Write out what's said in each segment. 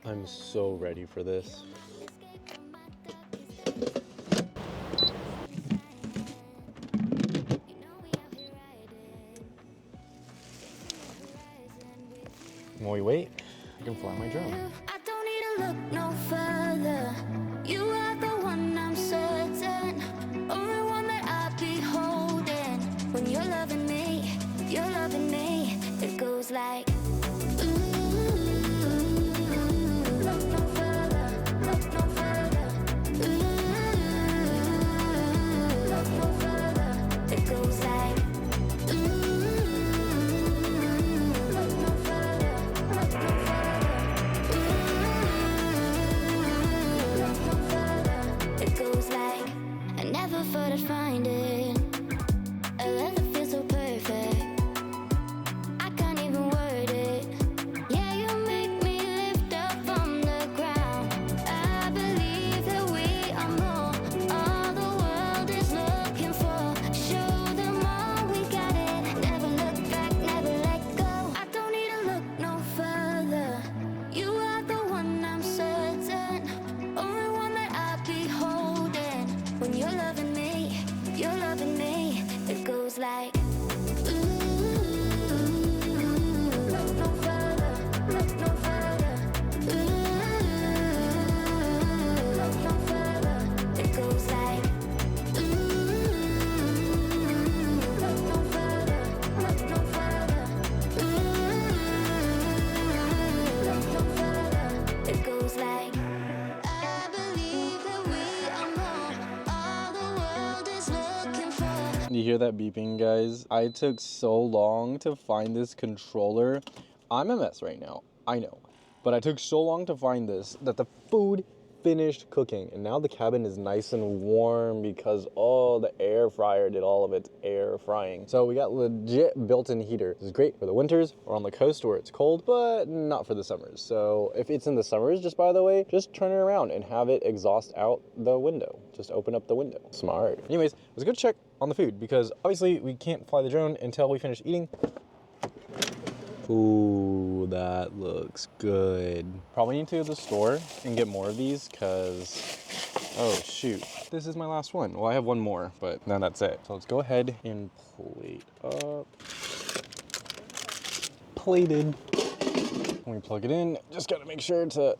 I'm so ready for this. While we wait, I can fly my drone. I don't need to look no further. You are the one I'm certain, only one that I be holding. When you're loving me, it goes like ooh, look no further, look no further. Ooh, look no further. It goes like thought I'd find it. A love that feels so perfect. I can't even word it. Yeah, you make me lift up from the ground. I believe that we are more. All the world is looking for. Show them all we got it. Never look back, never let go. I don't need to look no further. You are the one I'm certain. Only one that I be holding. When you're loving me, it goes like ooh, look no further, look no further. Ooh, look no further. It goes like ooh, look no further, look no further. Ooh, look no further. It goes like I believe that we are more. All the world is looking for. You hear that beeping, guys? I took so long to find this controller. I'm a mess right now, I know. But I took so long to find this that the food finished cooking. And now the cabin is nice and warm because, oh, the air fryer did all of its air frying. So we got legit built-in heater. This is great for the winters or on the coast where it's cold, but not for the summers. So if it's in the summers, just by the way, just turn it around and have it exhaust out the window. Just open up the window. Smart. Anyways, let's go check on the food because obviously we can't fly the drone until we finish eating. Ooh, that looks good. Probably need to go to the store and get more of these because, oh shoot, this is my last one. Well, I have one more, but then that's it. So let's go ahead and plate up. Plated. When we plug it in, just gotta make sure to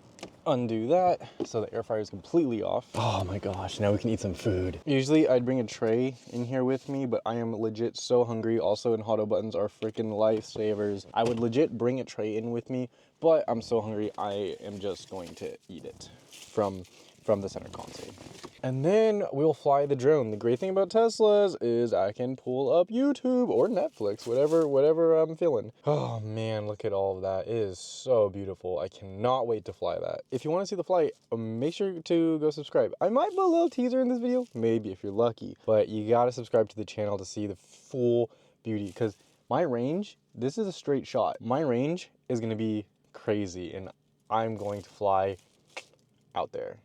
undo that so the air fryer is completely off. Oh my gosh, now we can eat some food. Usually I'd bring a tray in here with me, but I am legit so hungry. Also, and hot buttons are freaking lifesavers. I would legit bring a tray in with me, but I'm so hungry I am just going to eat it from the center console. And then we'll fly the drone. The great thing about Teslas is I can pull up YouTube or Netflix, whatever I'm feeling. Oh man, look at all of that. It is so beautiful. I cannot wait to fly that. If you want to see the flight, make sure to go subscribe. I might put a little teaser in this video, maybe if you're lucky, but you gotta subscribe to the channel to see the full beauty because my range, this is a straight shot. My range is gonna be crazy and I'm going to fly out there.